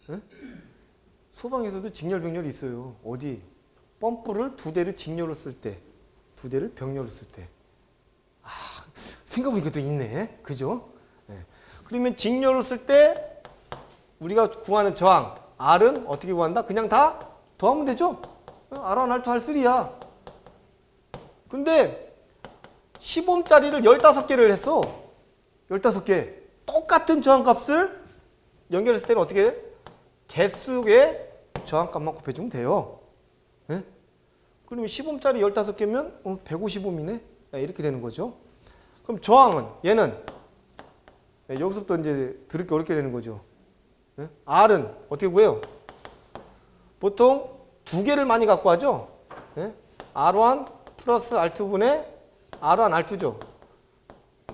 네? 소방에서도 직렬, 병렬이 있어요. 어디? 펌프를 2대를 직렬로 쓸 때, 2대를 병렬로 쓸 때. 생각해보니까 또 있네. 그죠? 네. 그러면 직렬로 쓸 때 우리가 구하는 저항 R은 어떻게 구한다? 그냥 다 더하면 되죠? R1, R2, R3야. 근데 10옴짜리를 15개를 했어. 15개. 똑같은 저항값을 연결했을 때는 어떻게 해? 개수의 저항값만 곱해주면 돼요. 네? 그러면 10옴짜리 15개면 150옴이네. 이렇게 되는 거죠. 그럼 저항은 얘는 여기서부터 이제 들을 게 어렵게 되는 거죠. 네? R은 어떻게 구해요? 보통 2개를 많이 갖고 하죠. 네? R1 플러스 R2분의 R1, R2죠.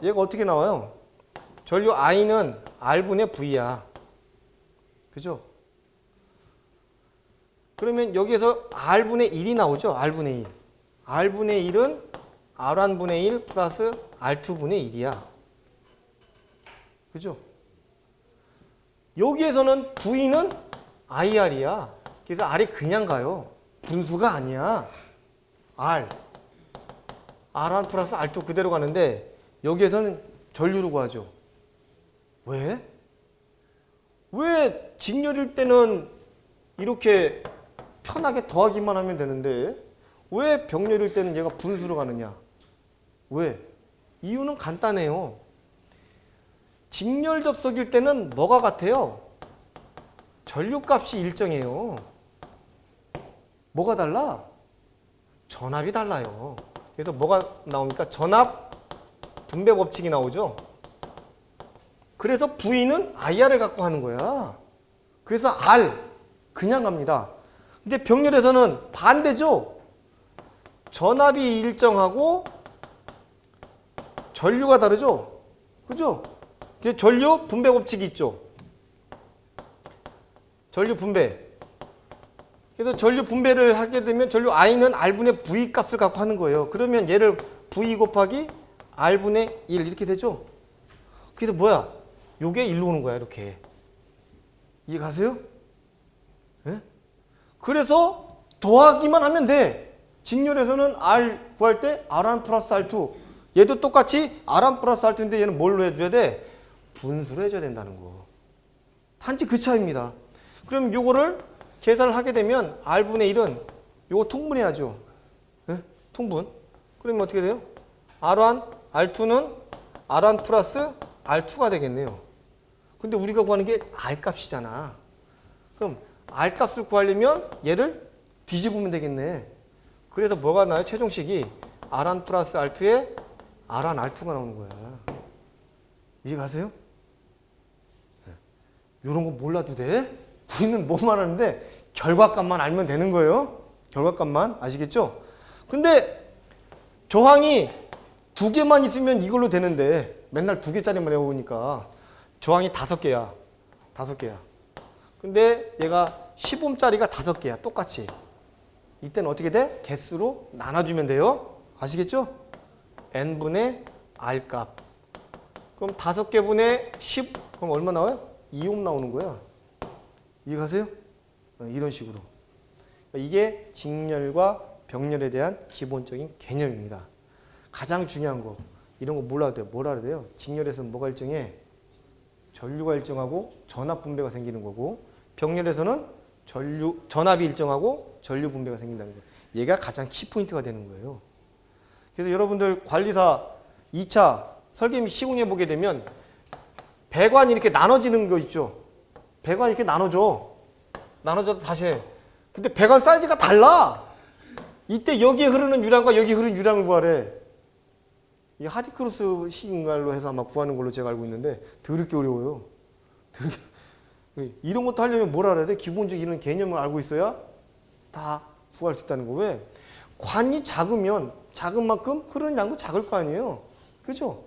얘가 어떻게 나와요? 전류 I는 R분의 V야. 그죠? 그러면 여기에서 R분의 1이 나오죠. R분의 1. R분의 1은 R1분의 1 플러스 R2분의 1이야. 그죠? 여기에서는 V는 IR이야. 그래서 R이 그냥 가요. 분수가 아니야. R1 플러스 R2 그대로 가는데 여기에서는 전류로 구하죠. 왜? 왜 직렬일 때는 이렇게 편하게 더하기만 하면 되는데 왜 병렬일 때는 얘가 분수로 가느냐? 왜? 이유는 간단해요. 직렬 접속일 때는 뭐가 같아요? 전류값이 일정해요. 뭐가 달라? 전압이 달라요. 그래서 뭐가 나옵니까? 전압 분배 법칙이 나오죠. 그래서 V는 IR을 갖고 하는 거야. 그래서 R, 그냥 갑니다. 근데 병렬에서는 반대죠. 전압이 일정하고 전류가 다르죠. 그죠? 전류 분배 법칙이 있죠. 전류 분배. 그래서 전류 분배를 하게 되면 전류 I는 R분의 V 값을 갖고 하는 거예요. 그러면 얘를 V 곱하기 R분의 1 이렇게 되죠. 그래서 뭐야? 요게 1로 오는 거야. 이렇게. 이해 가세요? 네? 그래서 더하기만 하면 돼. 직렬에서는 R 구할 때 R1 플러스 R2. 얘도 똑같이 R1 플러스 R2인데 얘는 뭘로 해줘야 돼? 분수로 해줘야 된다는 거. 단지 그 차이입니다. 그럼 요거를 계산을 하게 되면 R분의 1은 요거 통분해야죠. 네? 통분. 그러면 어떻게 돼요? R1, R2는 R1 플러스 R2가 되겠네요. 근데 우리가 구하는 게 R값이잖아. 그럼 R값을 구하려면 얘를 뒤집으면 되겠네. 그래서 뭐가 나요? 최종식이 R1 플러스 R2에 R1, R2가 나오는 거야. 이해 가세요? 이런 거 몰라도 돼? 우리는 뭐만 하는데 결과값만 알면 되는 거예요. 결과값만. 아시겠죠? 근데 저항이 2개만 있으면 이걸로 되는데 맨날 2개짜리만 해오니까 저항이 5개야. 5개야. 근데 얘가 10옴짜리가 5개야. 똑같이. 이때는 어떻게 돼? 개수로 나눠주면 돼요. 아시겠죠? N분의 R값. 그럼 5개 분의 10. 그럼 얼마 나와요? 2옴 나오는 거야. 이해가세요? 이런 식으로. 이게 직렬과 병렬에 대한 기본적인 개념입니다. 가장 중요한 거. 이런 거 몰라도 돼요. 뭘 알아야 돼요? 직렬에서는 뭐가 일정해? 전류가 일정하고 전압 분배가 생기는 거고, 병렬에서는 전압이 일정하고 전류 분배가 생긴다는 거예요. 얘가 가장 키포인트가 되는 거예요. 그래서 여러분들 관리사 2차 설계 및 시공해 보게 되면 배관이 이렇게 나눠지는 거 있죠. 배관이 이렇게 나눠져도 다시 해. 근데 배관 사이즈가 달라. 이때 여기에 흐르는 유량과 여기 흐르는 유량을 구하래. 이게 하디크로스 식인가로 해서 아마 구하는 걸로 제가 알고 있는데 더럽게 어려워요. 이런 것도 하려면 뭘 알아야 돼? 기본적인 이런 개념을 알고 있어야 다 구할 수 있다는 거. 왜? 관이 작으면 작은 만큼 흐르는 양도 작을 거 아니에요. 그죠?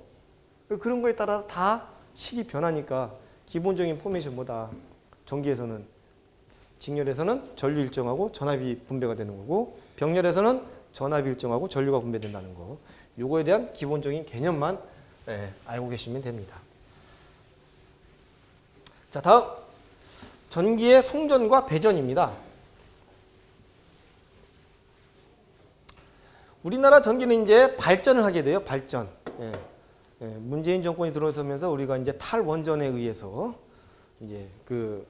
그런 거에 따라 다 식이 변하니까 기본적인 포메이션보다 전기에서는 직렬에서는 전류 일정하고 전압이 분배가 되는 거고, 병렬에서는 전압이 일정하고 전류가 분배된다는 거. 요거에 대한 기본적인 개념만 알고 계시면 됩니다. 자, 다음 전기의 송전과 배전입니다. 우리나라 전기는 이제 발전을 하게 돼요. 발전. 문재인 정권이 들어서면서 우리가 이제 탈원전에 의해서 이제 그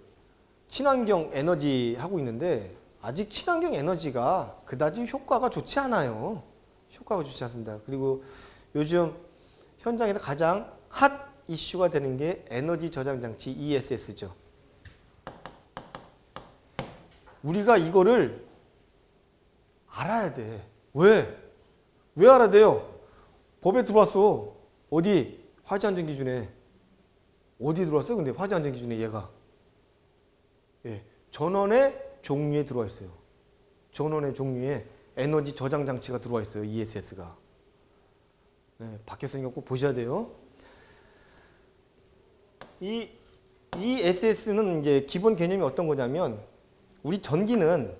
친환경 에너지 하고 있는데 아직 친환경 에너지가 그다지 효과가 좋지 않아요. 효과가 좋지 않습니다. 그리고 요즘 현장에서 가장 핫 이슈가 되는 게 에너지 저장 장치 ESS죠. 우리가 이거를 알아야 돼. 왜? 왜 알아야 돼요? 법에 들어왔어. 어디? 화재안전기준에. 어디 들어왔어요? 근데 화재안전기준에 얘가. 전원의 종류에 들어와 있어요. 전원의 종류에 에너지 저장 장치가 들어와 있어요. ESS가. 바뀌었으니까 꼭 보셔야 돼요. 이 ESS는 이제 기본 개념이 어떤 거냐면 우리 전기는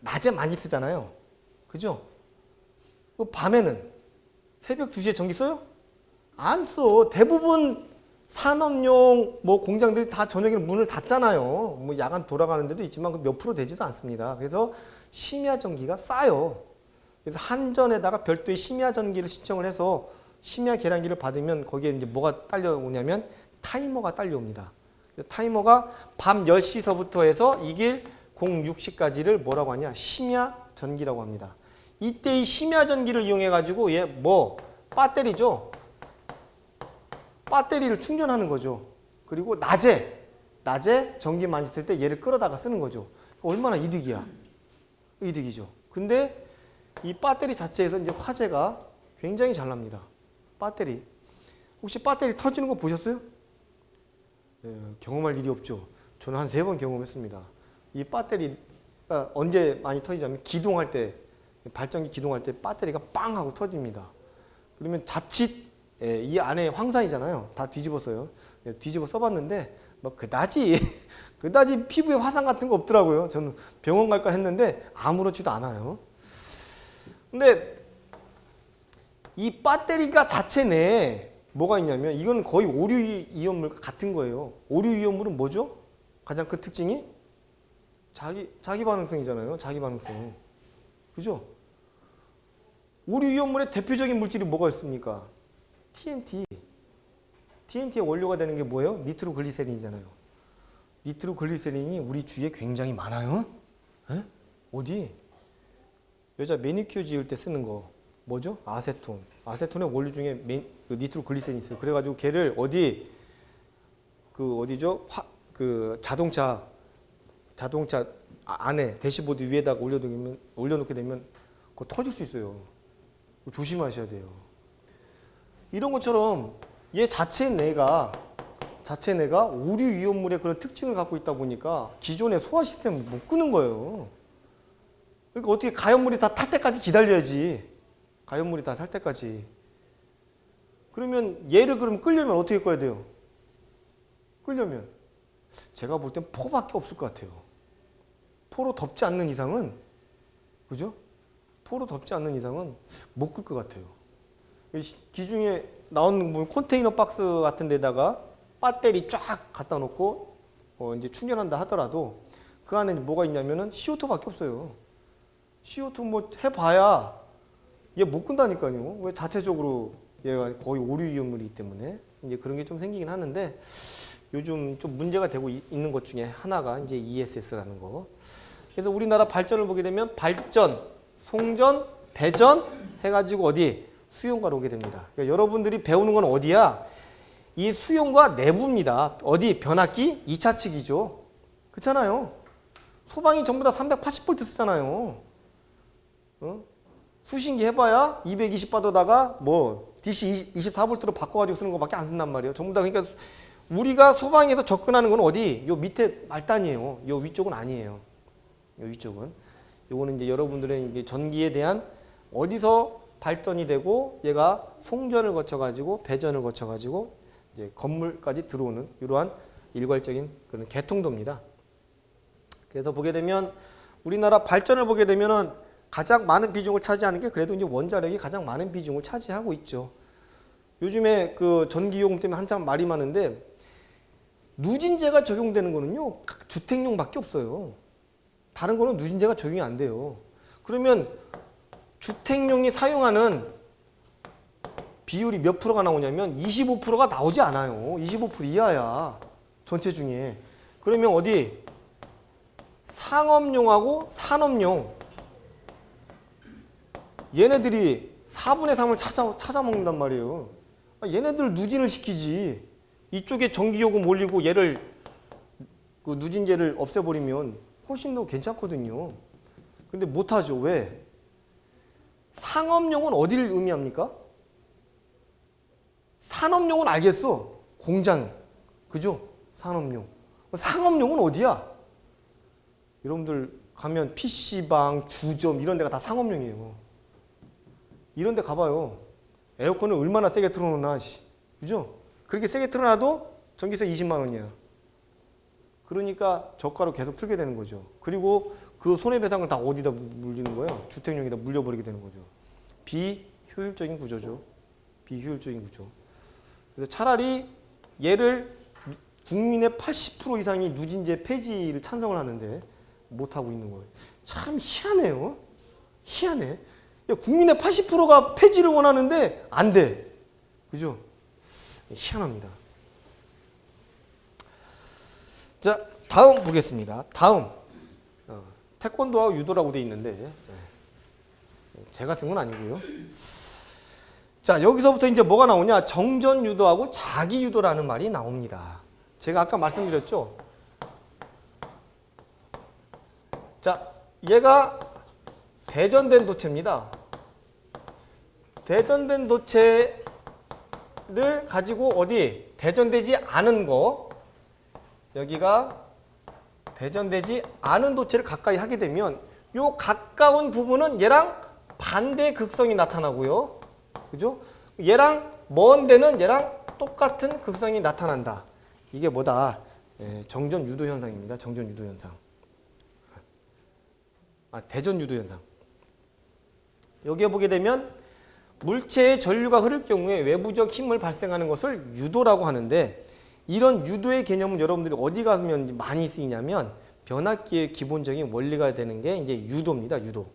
낮에 많이 쓰잖아요. 그죠? 밤에는 새벽 2시에 전기 써요? 안 써. 대부분 산업용 뭐 공장들이 다 저녁에는 문을 닫잖아요. 뭐 야간 돌아가는 데도 있지만 몇 프로 되지도 않습니다. 그래서 심야 전기가 싸요. 그래서 한전에다가 별도의 심야 전기를 신청을 해서 심야 계량기를 받으면 거기에 이제 뭐가 딸려오냐면 타이머가 딸려옵니다. 타이머가 밤 10시서부터 해서 이길 06시까지를 뭐라고 하냐? 심야 전기라고 합니다. 이때 이 심야 전기를 이용해 가지고 얘 뭐 배터리죠. 배터리를 충전하는 거죠. 그리고 낮에 전기 많이 쓸 때 얘를 끌어다가 쓰는 거죠. 얼마나 이득이야. 이득이죠. 근데 이 배터리 자체에서 이제 화재가 굉장히 잘 납니다. 배터리. 혹시 배터리 터지는 거 보셨어요? 경험할 일이 없죠. 저는 한 3번 경험했습니다. 이 배터리가 언제 많이 터지냐면 기동할 때, 발전기 기동할 때 배터리가 빵 하고 터집니다. 그러면 자칫 이 안에 황산이잖아요. 다 뒤집었어요. 뒤집어 써봤는데 뭐 그다지 피부에 화상 같은 거 없더라고요. 저는 병원 갈까 했는데 아무렇지도 않아요. 근데 이 배터리가 자체 내에 뭐가 있냐면 이건 거의 오류 이온물과 같은 거예요. 오류 이온물은 뭐죠? 가장 큰 특징이 자기 반응성이잖아요. 자기 반응성. 그죠? 오류 이온물의 대표적인 물질이 뭐가 있습니까? TNT. TNT의 원료가 되는 게 뭐예요? 니트로글리세린이잖아요. 니트로글리세린이 우리 주위에 굉장히 많아요. 에? 어디? 여자 매니큐어 지을 때 쓰는 거 뭐죠? 아세톤. 아세톤의 원료 중에 그 니트로글리세린이 있어요. 그래가지고 걔를 어디죠? 자동차 안에 대시보드 위에다가 올려놓게 되면 그거 터질 수 있어요. 조심하셔야 돼요. 이런 것처럼 얘 자체 내가 오류 이온물의 그런 특징을 갖고 있다 보니까 기존의 소화 시스템을 못 끄는 거예요. 그러니까 어떻게 가연물이 다 탈 때까지 기다려야지. 가연물이 다 탈 때까지. 그러면 얘를 끌려면 어떻게 꺼야 돼요? 끌려면 제가 볼 땐 포밖에 없을 것 같아요. 포로 덮지 않는 이상은, 그죠? 포로 덮지 않는 이상은 못 끌 것 같아요. 기중에 나오는 컨테이너 박스 같은 데다가 배터리 쫙 갖다 놓고 이제 충전한다 하더라도 그 안에 뭐가 있냐면은 CO2밖에 없어요. CO2 뭐 해봐야 얘 못 끈다니까요. 왜 자체적으로 얘가 거의 오류 이온물이기 때문에 이제 그런 게 좀 생기긴 하는데 요즘 좀 문제가 되고 있는 것 중에 하나가 이제 ESS라는 거. 그래서 우리나라 발전을 보게 되면 발전, 송전, 배전 해가지고 어디? 수용과로 오게 됩니다. 그러니까 여러분들이 배우는 건 어디야? 이 수용과 내부입니다. 어디? 변압기 2차 측이죠. 그렇잖아요. 소방이 전부 다 380V 쓰잖아요. 수신기 해봐야 220바더다가 뭐 DC 24V로 바꿔가지고 쓰는 것밖에 안 쓴단 말이에요. 전부 다. 그러니까 우리가 소방에서 접근하는 건 어디? 요 밑에 말단이에요. 요 위쪽은 아니에요. 요 위쪽은. 요거는 이제 여러분들의 이제 전기에 대한 어디서 발전이 되고 얘가 송전을 거쳐가지고 배전을 거쳐가지고 이제 건물까지 들어오는 이러한 일괄적인 그런 개통도입니다. 그래서 보게 되면 우리나라 발전을 보게 되면은 가장 많은 비중을 차지하는 게 그래도 이제 원자력이 가장 많은 비중을 차지하고 있죠. 요즘에 그 전기요금 때문에 한참 말이 많은데 누진제가 적용되는 거는요 주택용밖에 없어요. 다른 거는 누진제가 적용이 안 돼요. 그러면 주택용이 사용하는 비율이 몇 프로가 나오냐면 25%가 나오지 않아요. 25% 이하야. 전체 중에. 그러면 어디? 상업용하고 산업용. 얘네들이 4분의 3을 찾아 먹는단 말이에요. 얘네들 누진을 시키지. 이쪽에 전기요금 올리고 얘를 그 누진제를 없애버리면 훨씬 더 괜찮거든요. 근데 못하죠. 왜? 상업용은 어디를 의미합니까? 산업용은 알겠어. 공장. 그죠? 산업용. 상업용은 어디야? 여러분들 가면 PC방, 주점 이런 데가 다 상업용이에요. 이런 데 가봐요. 에어컨을 얼마나 세게 틀어놓나. 그죠? 그렇게 세게 틀어놔도 전기세 20만 원이야. 그러니까 저가로 계속 틀게 되는 거죠. 그리고 그 손해배상을 다 어디다 물리는 거예요? 주택용에다 물려버리게 되는 거죠. 비효율적인 구조죠. 비효율적인 구조. 그래서 차라리 얘를 국민의 80% 이상이 누진제 폐지를 찬성을 하는데 못하고 있는 거예요. 참 희한해요. 희한해. 국민의 80%가 폐지를 원하는데 안 돼. 그죠? 희한합니다. 자, 다음 보겠습니다. 다음. 태권도하고 유도라고 돼 있는데 제가 쓴 건 아니고요. 자, 여기서부터 이제 뭐가 나오냐? 정전 유도하고 자기 유도라는 말이 나옵니다. 제가 아까 말씀드렸죠? 자, 얘가 대전된 도체입니다. 대전된 도체를 가지고 어디? 대전되지 않은 거. 여기가 대전되지 않은 도체를 가까이 하게 되면 요 가까운 부분은 얘랑 반대 극성이 나타나고요. 그죠? 얘랑 먼 데는 얘랑 똑같은 극성이 나타난다. 이게 뭐다? 정전 유도 현상입니다. 정전 유도 현상. 대전 유도 현상. 여기에 보게 되면 물체의 전류가 흐를 경우에 외부적 힘을 발생하는 것을 유도라고 하는데, 이런 유도의 개념은 여러분들이 어디 가면 많이 쓰이냐면 변압기의 기본적인 원리가 되는 게 이제 유도입니다. 유도.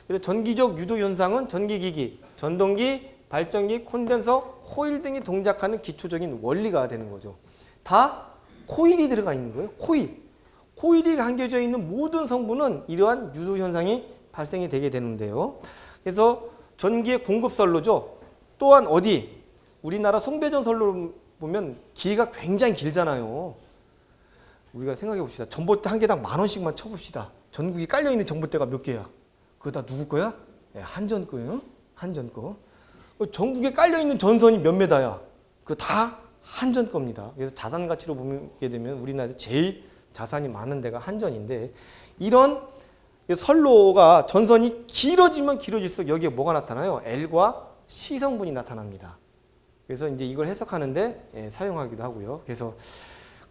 그래서 전기적 유도 현상은 전기기기, 전동기, 발전기, 콘덴서, 코일 등이 동작하는 기초적인 원리가 되는 거죠. 다 코일이 들어가 있는 거예요. 코일. 코일이 감겨져 있는 모든 성분은 이러한 유도 현상이 발생이 되게 되는데요. 그래서 전기의 공급선로죠. 또한 어디? 우리나라 송배전 선로 보면 길이가 굉장히 길잖아요. 우리가 생각해 봅시다. 전봇대 한 개당 10,000원씩만 쳐봅시다. 전국에 깔려있는 전봇대가 몇 개야? 그거 다 누구 거야? 한전 거예요. 한전 거. 전국에 깔려있는 전선이 몇 메다야? 그거 다 한전 겁니다. 그래서 자산 가치로 보게 되면 우리나라에서 제일 자산이 많은 데가 한전인데, 이런 선로가 전선이 길어지면 길어질수록 여기에 뭐가 나타나요? L과 C 성분이 나타납니다. 그래서 이제 이걸 해석하는데 사용하기도 하고요. 그래서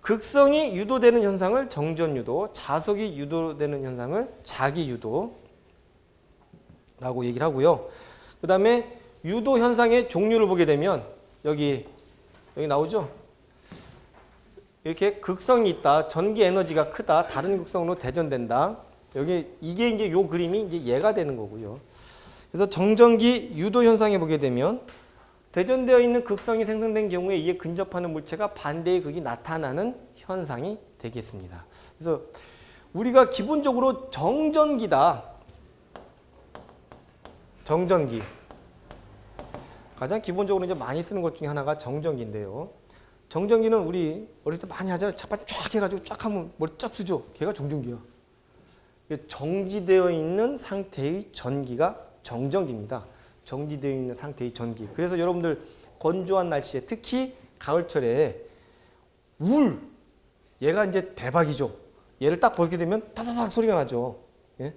극성이 유도되는 현상을 정전 유도, 자석이 유도되는 현상을 자기 유도라고 얘기를 하고요. 그 다음에 유도 현상의 종류를 보게 되면 여기 나오죠? 이렇게 극성이 있다, 전기 에너지가 크다, 다른 극성으로 대전된다. 이게 이제 요 그림이 이제 얘가 되는 거고요. 그래서 정전기 유도 현상에 보게 되면 대전되어 있는 극성이 생성된 경우에 이에 근접하는 물체가 반대의 극이 나타나는 현상이 되겠습니다. 그래서 우리가 기본적으로 정전기다. 정전기. 가장 기본적으로 이제 많이 쓰는 것 중에 하나가 정전기인데요. 정전기는 우리 어렸을 때 많이 하잖아요. 차판 쫙 해가지고 쫙 하면 머리 쫙 쓰죠. 걔가 정전기야. 정지되어 있는 상태의 전기가 정전기입니다. 정지되어 있는 상태의 전기. 그래서 여러분들 건조한 날씨에 특히 가을철에 얘가 이제 대박이죠. 얘를 딱 벗게 되면 타다닥 소리가 나죠. 예?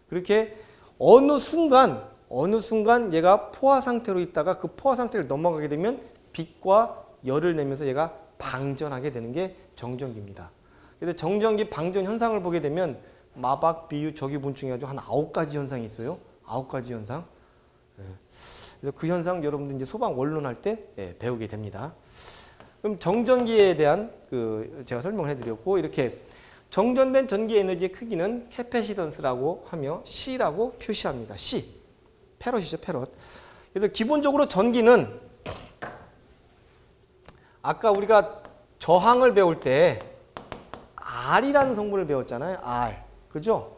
그렇게 어느 순간 얘가 포화 상태로 있다가 그 포화 상태를 넘어가게 되면 빛과 열을 내면서 얘가 방전하게 되는 게 정전기입니다. 그래서 정전기 방전 현상을 보게 되면 마박, 비유, 적유분충 해가지고 한 9가지 현상이 있어요. 9가지 현상. 그래서 그 현상 여러분들 이제 소방 원론할 때 배우게 됩니다. 그럼 정전기에 대한 제가 설명을 해드렸고, 이렇게 정전된 전기 에너지의 크기는 캐패시던스라고 하며 C라고 표시합니다. C. 패럿이죠, 패럿. 그래서 기본적으로 전기는 아까 우리가 저항을 배울 때 R이라는 성분을 배웠잖아요. R. 그죠?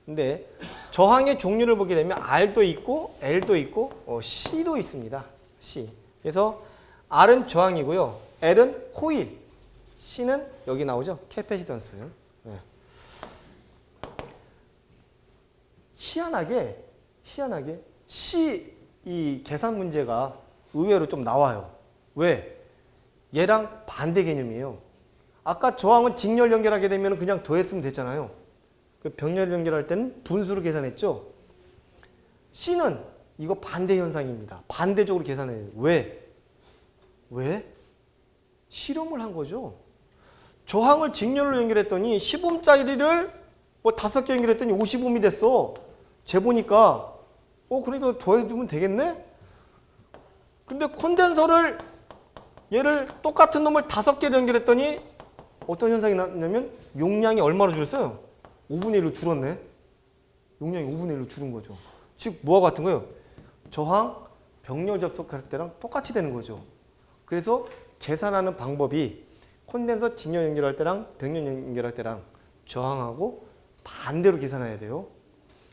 근데 저항의 종류를 보게 되면 R도 있고 L도 있고 C도 있습니다. C. 그래서 R은 저항이고요. L은 코일. C는 여기 나오죠. 캐패시던스. 네. 희한하게 C 이 계산 문제가 의외로 좀 나와요. 왜? 얘랑 반대 개념이에요. 아까 저항은 직렬 연결하게 되면 그냥 더했으면 됐잖아요. 병렬 연결할 때는 분수로 계산했죠. C는 이거 반대 현상입니다. 반대적으로 계산해요. 왜? 실험을 한 거죠. 저항을 직렬로 연결했더니 10ohm짜리를 뭐 5개 연결했더니 50ohm이 됐어. 재보니까 그러니까 더해주면 되겠네? 근데 콘덴서를 얘를 똑같은 놈을 5개를 연결했더니 어떤 현상이 났냐면 용량이 얼마로 줄었어요? 5분의 1로 줄었네. 용량이 5분의 1로 줄은 거죠. 즉 뭐와 같은 거예요? 저항, 병렬 접속할 때랑 똑같이 되는 거죠. 그래서 계산하는 방법이 콘덴서 직렬 연결할 때랑 병렬 연결할 때랑 저항하고 반대로 계산해야 돼요.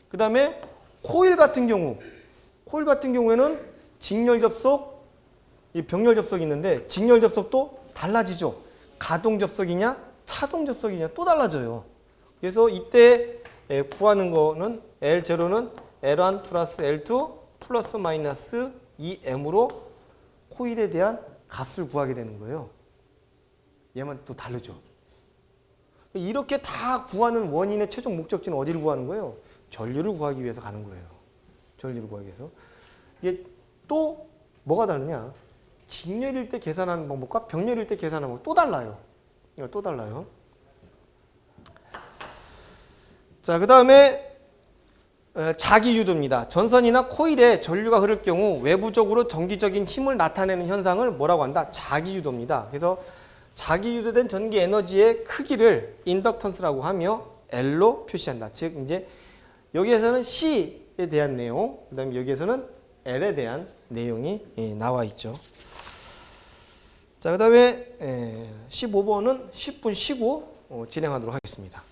그 다음에 코일 같은 경우에는 직렬 접속, 이 병렬 접속이 있는데 직렬 접속도 달라지죠. 가동 접속이냐 차동 접속이냐 또 달라져요. 그래서 이때 구하는 거는 L0는 L1 플러스 L2 플러스 마이너스 2M으로 코일에 대한 값을 구하게 되는 거예요. 얘만 또 다르죠. 이렇게 다 구하는 원인의 최종 목적지는 어디를 구하는 거예요? 전류를 구하기 위해서 가는 거예요. 전류를 구하기 위해서. 이게 또 뭐가 다르냐? 직렬일 때 계산하는 방법과 병렬일 때 계산하는 방법 또 달라요. 이거 또 달라요. 자, 그 다음에 자기유도입니다. 전선이나 코일에 전류가 흐를 경우 외부적으로 전기적인 힘을 나타내는 현상을 뭐라고 한다? 자기유도입니다. 그래서 자기유도된 전기 에너지의 크기를 인덕턴스라고 하며 L로 표시한다. 즉 이제 여기에서는 C에 대한 내용, 그다음에 여기에서는 L에 대한 내용이 나와 있죠. 자, 그다음에 15번은 10분 쉬고 진행하도록 하겠습니다.